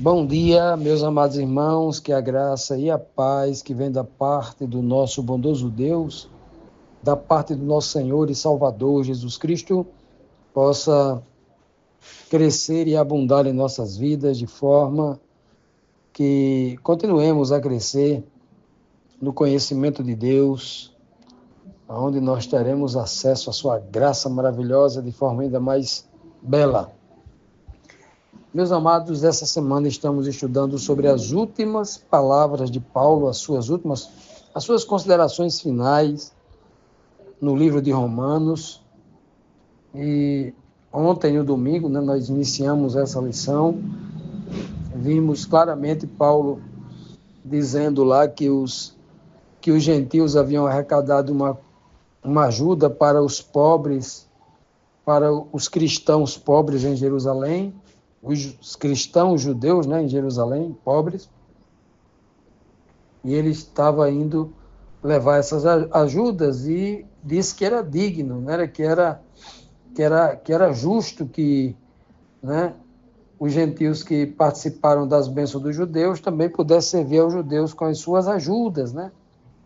Bom dia, meus amados irmãos, que a graça e a paz que vem da parte do nosso bondoso Deus, da parte do nosso Senhor e Salvador Jesus Cristo, possa crescer e abundar em nossas vidas de forma que continuemos a crescer no conhecimento de Deus, onde nós teremos acesso à sua graça maravilhosa de forma ainda mais bela. Meus amados, essa semana estamos estudando sobre as últimas palavras de Paulo, as suas considerações finais no livro de Romanos. E ontem, no domingo, nós iniciamos essa lição. Vimos claramente Paulo dizendo lá que os gentios haviam arrecadado uma ajuda para os pobres, para os cristãos pobres em Jerusalém, os cristãos judeus, em Jerusalém, pobres, e ele estava indo levar essas ajudas e disse que era digno, que era justo que os gentios que participaram das bênçãos dos judeus também pudessem servir aos judeus com as suas ajudas,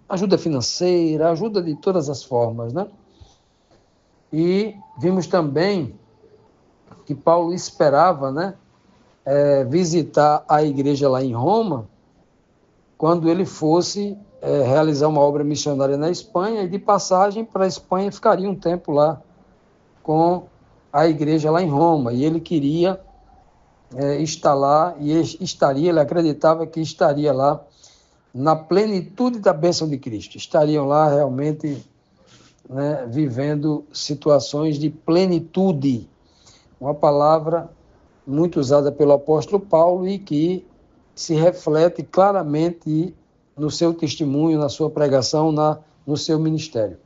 ajuda financeira, ajuda de todas as formas, E vimos também que Paulo esperava, visitar a igreja lá em Roma, quando ele fosse realizar uma obra missionária na Espanha, e de passagem para a Espanha ficaria um tempo lá com a igreja lá em Roma, e ele queria estar lá, e ele acreditava que estaria lá na plenitude da bênção de Cristo, estariam lá realmente vivendo situações de plenitude, uma palavra muito usada pelo apóstolo Paulo e que se reflete claramente no seu testemunho, na sua pregação, no seu ministério.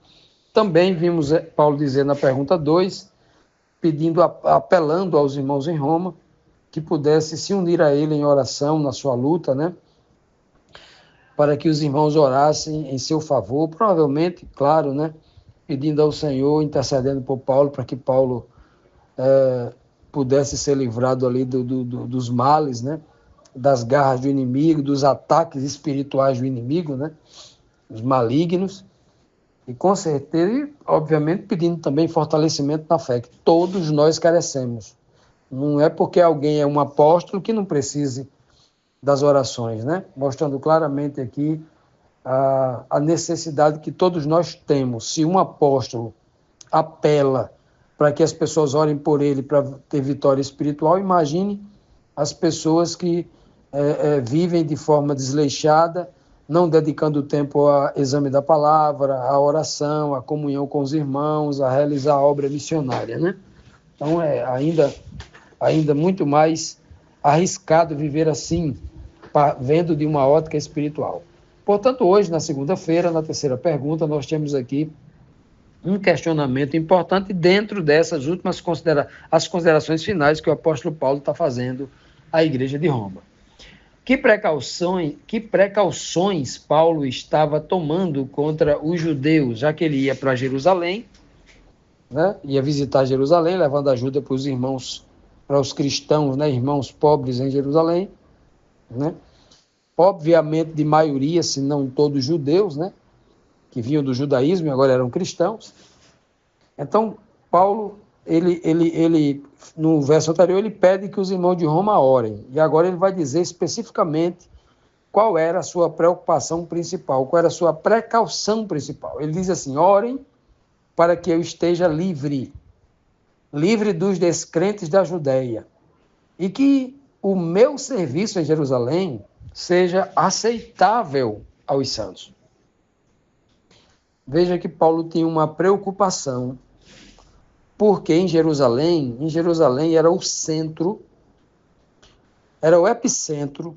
Também vimos Paulo dizer na pergunta 2, apelando aos irmãos em Roma, que pudesse se unir a ele em oração na sua luta, para que os irmãos orassem em seu favor, provavelmente, claro, pedindo ao Senhor, intercedendo por Paulo, para que Paulo pudesse ser livrado ali dos males, das garras do inimigo, dos ataques espirituais do inimigo, os malignos, e com certeza, e obviamente pedindo também fortalecimento na fé, que todos nós carecemos. Não é porque alguém é um apóstolo que não precise das orações, mostrando claramente aqui a necessidade que todos nós temos. Se um apóstolo apela para que as pessoas orem por ele para ter vitória espiritual, imagine as pessoas que vivem de forma desleixada, não dedicando tempo ao exame da palavra, à oração, à comunhão com os irmãos, a realizar a obra missionária, Então é ainda muito mais arriscado viver assim, vendo de uma ótica espiritual. Portanto, hoje, na segunda-feira, na terceira pergunta, nós temos aqui um questionamento importante dentro dessas últimas as considerações finais que o apóstolo Paulo está fazendo à igreja de Roma. Que precauções Paulo estava tomando contra os judeus, já que ele ia para Jerusalém, ia visitar Jerusalém, levando ajuda para os irmãos, para os cristãos, irmãos pobres em Jerusalém, obviamente de maioria, se não todos judeus, que vinham do judaísmo e agora eram cristãos. Então, Paulo, ele no verso anterior, ele pede que os irmãos de Roma orem. E agora ele vai dizer especificamente qual era a sua preocupação principal, qual era a sua precaução principal. Ele diz assim: orem para que eu esteja livre dos descrentes da Judéia, e que o meu serviço em Jerusalém seja aceitável aos santos. Veja que Paulo tinha uma preocupação, porque em Jerusalém era o centro, era o epicentro,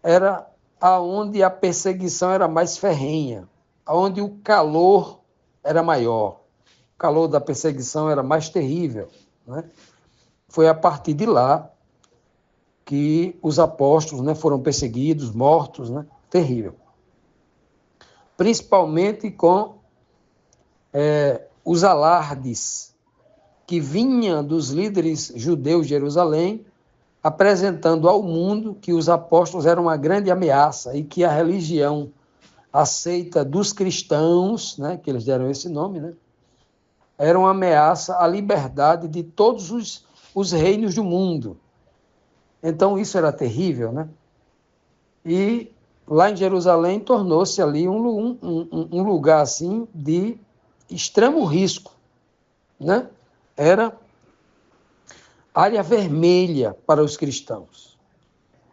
era aonde a perseguição era mais ferrenha, aonde o calor era maior, o calor da perseguição era mais terrível, Foi a partir de lá que os apóstolos foram perseguidos, mortos, terrível. Principalmente com os alardes que vinham dos líderes judeus de Jerusalém, apresentando ao mundo que os apóstolos eram uma grande ameaça e que a religião aceita dos cristãos, né, que eles deram esse nome, né, era uma ameaça à liberdade de todos os reinos do mundo. Então, isso era terrível, né? E lá em Jerusalém tornou-se ali um lugar assim de extremo risco, né? Era área vermelha para os cristãos.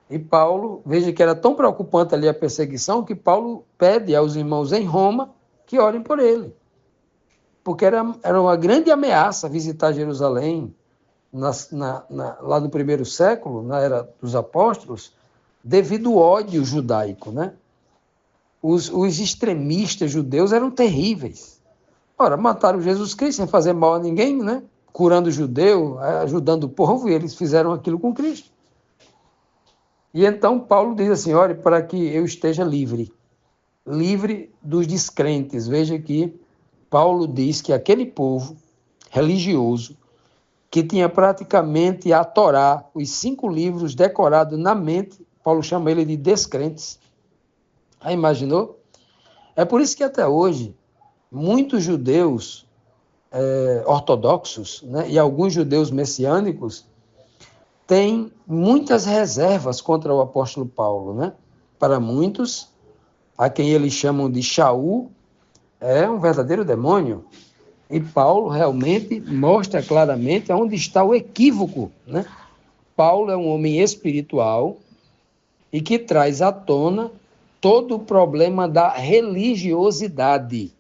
E Paulo, veja que era tão preocupante ali a perseguição, que Paulo pede aos irmãos em Roma que orem por ele. Porque era uma grande ameaça visitar Jerusalém lá no primeiro século, na era dos apóstolos, devido ao ódio judaico, né? Os extremistas judeus eram terríveis. Ora, mataram Jesus Cristo sem fazer mal a ninguém, né? Curando o judeu, ajudando o povo, e eles fizeram aquilo com Cristo. E então Paulo diz assim, ore para que eu esteja livre dos descrentes. Veja que Paulo diz que aquele povo religioso, que tinha praticamente a Torá, os 5 livros decorados na mente, Paulo chama ele de descrentes. Aí imaginou? É por isso que até hoje, muitos judeus ortodoxos, né, e alguns judeus messiânicos têm muitas reservas contra o apóstolo Paulo, né? Para muitos, a quem eles chamam de Shaul, é um verdadeiro demônio. E Paulo realmente mostra claramente onde está o equívoco, né? Paulo é um homem espiritual e que traz à tona todo o problema da religiosidade.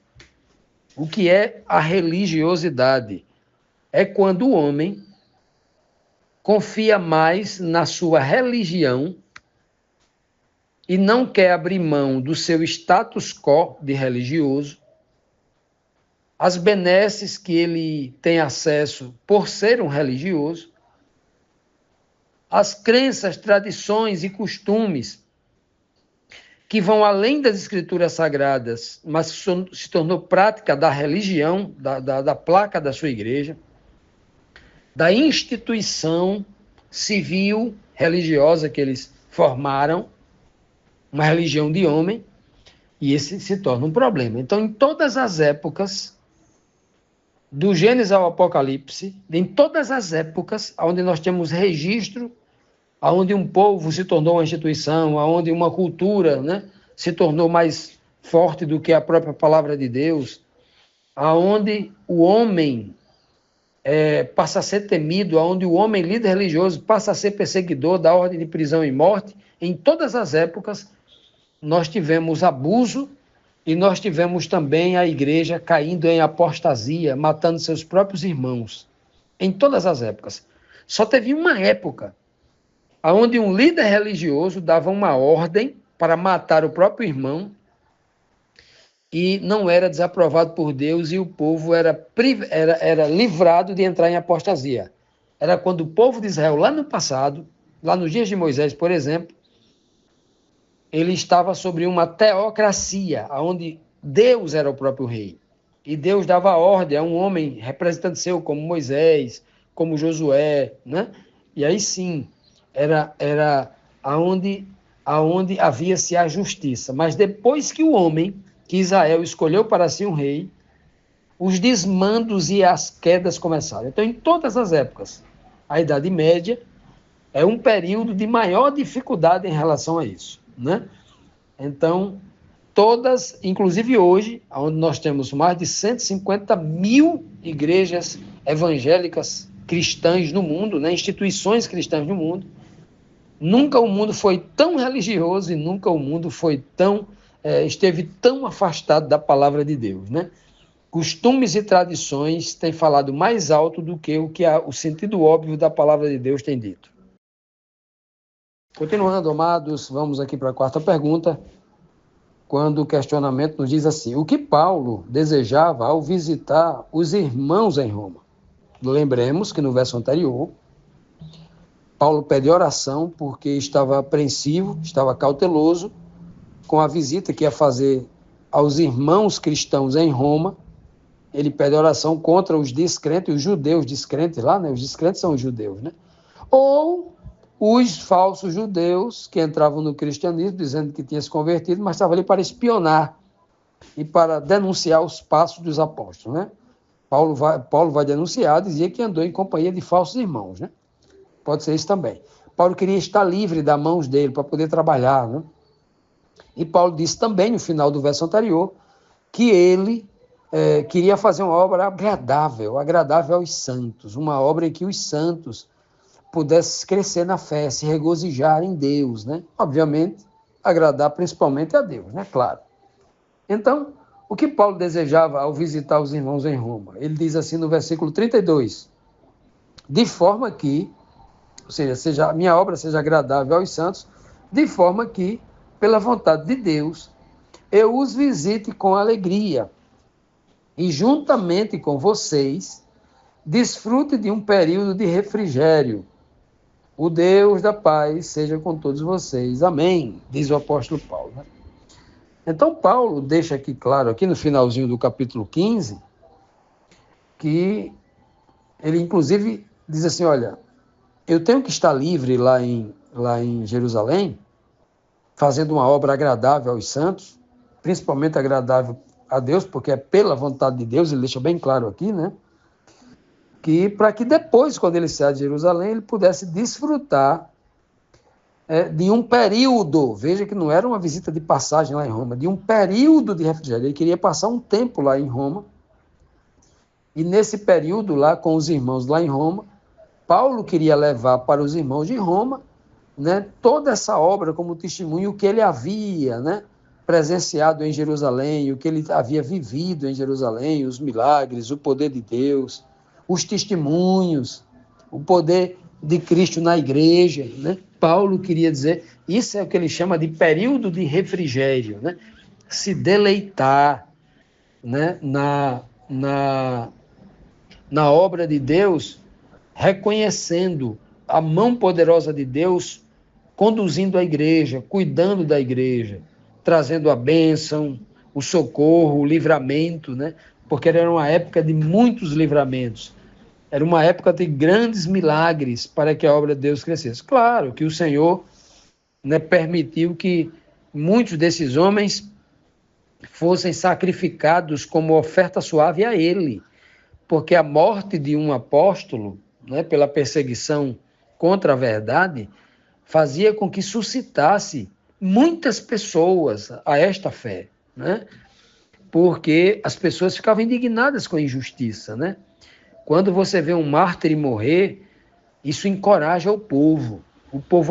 O que é a religiosidade? É quando o homem confia mais na sua religião e não quer abrir mão do seu status quo de religioso, as benesses que ele tem acesso por ser um religioso, as crenças, tradições e costumes que vão além das escrituras sagradas, mas se tornou prática da religião, da placa da sua igreja, da instituição civil religiosa que eles formaram, uma religião de homem, e esse se torna um problema. Então, em todas as épocas, do Gênesis ao Apocalipse, em todas as épocas onde nós temos registro, onde um povo se tornou uma instituição, onde uma cultura, né, se tornou mais forte do que a própria palavra de Deus, onde o homem passa a ser temido, onde o homem líder religioso passa a ser perseguidor da ordem de prisão e morte, em todas as épocas nós tivemos abuso e nós tivemos também a igreja caindo em apostasia, matando seus próprios irmãos, em todas as épocas. Só teve uma época onde um líder religioso dava uma ordem para matar o próprio irmão e não era desaprovado por Deus e o povo era livrado de entrar em apostasia. Era quando o povo de Israel, lá no passado, lá nos dias de Moisés, por exemplo, ele estava sobre uma teocracia, onde Deus era o próprio rei. E Deus dava ordem a um homem representante seu, como Moisés, como Josué, né? E aí sim, era aonde havia-se a justiça. Mas depois que o homem, que Israel escolheu para si um rei, os desmandos e as quedas começaram. Então, em todas as épocas, a Idade Média é um período de maior dificuldade em relação a isso, né? Então, todas, inclusive hoje, onde nós temos mais de 150 mil igrejas evangélicas cristãs no mundo, né? Instituições cristãs no mundo, nunca o mundo foi tão religioso e nunca o mundo foi esteve tão afastado da palavra de Deus, né? Costumes e tradições têm falado mais alto do que o sentido óbvio da palavra de Deus tem dito. Continuando, amados, vamos aqui para a 4ª pergunta, quando o questionamento nos diz assim: o que Paulo desejava ao visitar os irmãos em Roma? Lembremos que no verso anterior, Paulo pede oração porque estava apreensivo, estava cauteloso com a visita que ia fazer aos irmãos cristãos em Roma. Ele pede oração contra os descrentes, os judeus descrentes lá, né? Os descrentes são os judeus, né? Ou os falsos judeus que entravam no cristianismo, dizendo que tinha se convertido, mas estavam ali para espionar e para denunciar os passos dos apóstolos, né? Paulo vai denunciar, dizia que andou em companhia de falsos irmãos, né? Pode ser isso também. Paulo queria estar livre das mãos dele para poder trabalhar, né? E Paulo disse também, no final do verso anterior, que ele queria fazer uma obra agradável aos santos, uma obra em que os santos pudessem crescer na fé, se regozijar em Deus, né? Obviamente, agradar principalmente a Deus, né? Claro. Então, o que Paulo desejava ao visitar os irmãos em Roma? Ele diz assim no versículo 32, de forma que, ou seja, a minha obra seja agradável aos santos, de forma que, pela vontade de Deus, eu os visite com alegria e, juntamente com vocês, desfrute de um período de refrigério. O Deus da paz seja com todos vocês. Amém, diz o apóstolo Paulo, né? Então, Paulo deixa aqui claro, aqui no finalzinho do capítulo 15, que ele, inclusive, diz assim, olha, eu tenho que estar livre lá em Jerusalém, fazendo uma obra agradável aos santos, principalmente agradável a Deus, porque é pela vontade de Deus, ele deixa bem claro aqui, né? Que para que depois, quando ele sair de Jerusalém, ele pudesse desfrutar de um período, veja que não era uma visita de passagem lá em Roma, de um período de refrigério. Ele queria passar um tempo lá em Roma, e nesse período lá com os irmãos lá em Roma, Paulo queria levar para os irmãos de Roma, né, toda essa obra como testemunho, o que ele havia, né, presenciado em Jerusalém, o que ele havia vivido em Jerusalém, os milagres, o poder de Deus, os testemunhos, o poder de Cristo na igreja, né? Paulo queria dizer, isso é o que ele chama de período de refrigério, né? Se deleitar, né, na obra de Deus, reconhecendo a mão poderosa de Deus, conduzindo a igreja, cuidando da igreja, trazendo a bênção, o socorro, o livramento, né? Porque era uma época de muitos livramentos. Era uma época de grandes milagres para que a obra de Deus crescesse. Claro que o Senhor, né, permitiu que muitos desses homens fossem sacrificados como oferta suave a Ele, porque a morte de um apóstolo, né, pela perseguição contra a verdade, fazia com que suscitasse muitas pessoas a esta fé, né? Porque as pessoas ficavam indignadas com a injustiça, né? Quando você vê um mártir morrer, isso encoraja o povo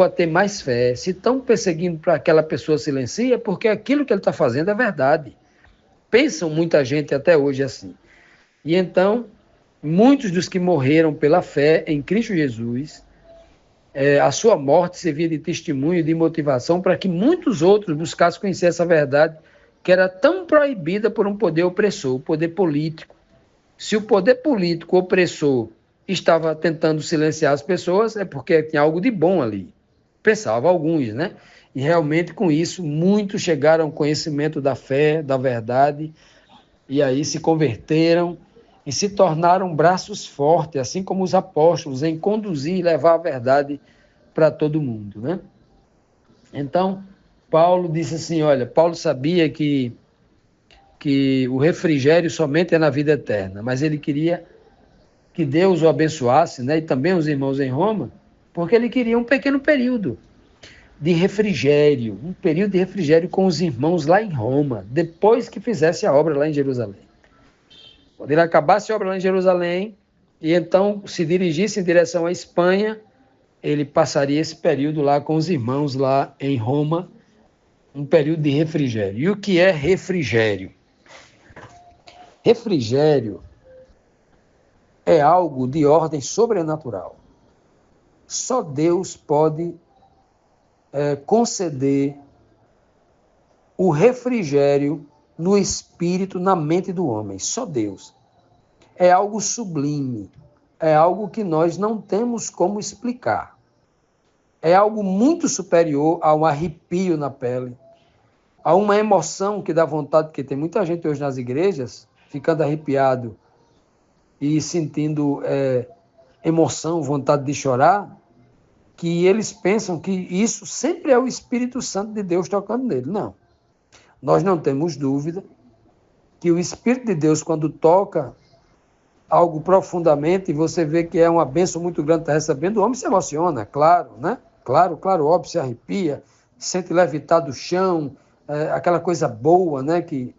a ter mais fé. Se estão perseguindo para aquela pessoa silencia, é porque aquilo que ele está fazendo é verdade. Pensam muita gente até hoje assim. E então, muitos dos que morreram pela fé em Cristo Jesus, a sua morte servia de testemunho, de motivação para que muitos outros buscassem conhecer essa verdade que era tão proibida por um poder opressor, o poder político. Se o poder político opressor estava tentando silenciar as pessoas, é porque tinha algo de bom ali. Pensavam alguns, né? E realmente com isso, muitos chegaram ao conhecimento da fé, da verdade, e aí se converteram e se tornaram braços fortes, assim como os apóstolos, em conduzir e levar a verdade para todo mundo, né? Então, Paulo disse assim, olha, Paulo sabia que o refrigério somente é na vida eterna, mas ele queria que Deus o abençoasse, né, e também os irmãos em Roma, porque ele queria um pequeno período de refrigério, um período de refrigério com os irmãos lá em Roma, depois que fizesse a obra lá em Jerusalém. Quando ele acabasse a obra lá em Jerusalém, e então se dirigisse em direção à Espanha, ele passaria esse período lá com os irmãos lá em Roma, um período de refrigério. E o que é refrigério? Refrigério é algo de ordem sobrenatural. Só Deus pode conceder o refrigério no espírito, na mente do homem. Só Deus. É algo sublime. É algo que nós não temos como explicar. É algo muito superior a um arrepio na pele, a uma emoção que dá vontade, porque tem muita gente hoje nas igrejas ficando arrepiado e sentindo emoção, vontade de chorar, que eles pensam que isso sempre é o Espírito Santo de Deus tocando nele. Não. Nós não temos dúvida que o Espírito de Deus, quando toca algo profundamente, e você vê que é uma bênção muito grande que está recebendo, o homem se emociona, claro, né? Claro, óbvio, se arrepia, sente levitar do chão, aquela coisa boa, né? Que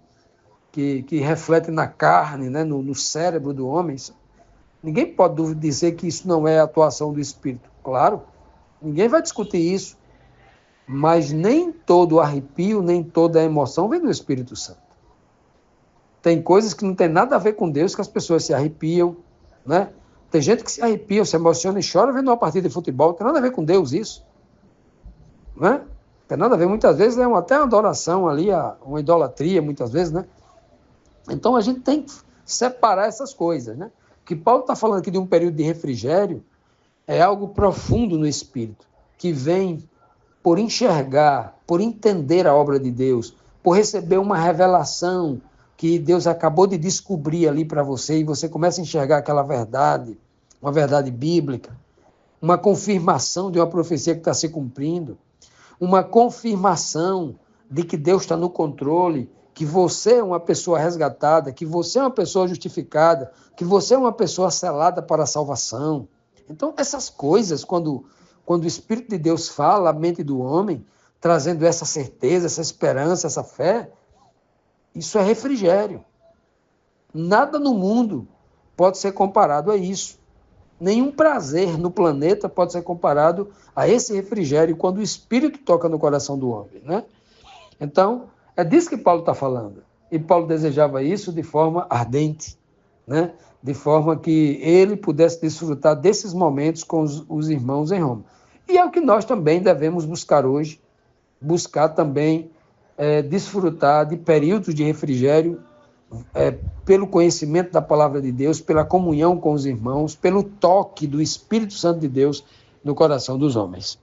reflete na carne, né? No cérebro do homem. Ninguém pode dizer que isso não é atuação do Espírito. Claro, ninguém vai discutir isso, mas nem todo arrepio, nem toda emoção vem do Espírito Santo. Tem coisas que não tem nada a ver com Deus, que as pessoas se arrepiam, né? Tem gente que se arrepia, se emociona e chora vendo uma partida de futebol, não tem nada a ver com Deus isso, né? Não tem nada a ver, muitas vezes é até uma adoração ali, uma idolatria, muitas vezes, né? Então a gente tem que separar essas coisas, né? O que Paulo está falando aqui de um período de refrigério é algo profundo no espírito, que vem por enxergar, por entender a obra de Deus, por receber uma revelação que Deus acabou de descobrir ali para você, e você começa a enxergar aquela verdade, uma verdade bíblica, uma confirmação de uma profecia que está se cumprindo, uma confirmação de que Deus está no controle, que você é uma pessoa resgatada, que você é uma pessoa justificada, que você é uma pessoa selada para a salvação. Então, essas coisas, quando o Espírito de Deus fala à mente do homem, trazendo essa certeza, essa esperança, essa fé, isso é refrigério. Nada no mundo pode ser comparado a isso. Nenhum prazer no planeta pode ser comparado a esse refrigério quando o Espírito toca no coração do homem, né? Então, é disso que Paulo está falando. E Paulo desejava isso de forma ardente, né? De forma que ele pudesse desfrutar desses momentos com os irmãos em Roma. E é o que nós também devemos buscar hoje, buscar também desfrutar de períodos de refrigério pelo conhecimento da palavra de Deus, pela comunhão com os irmãos, pelo toque do Espírito Santo de Deus no coração dos homens.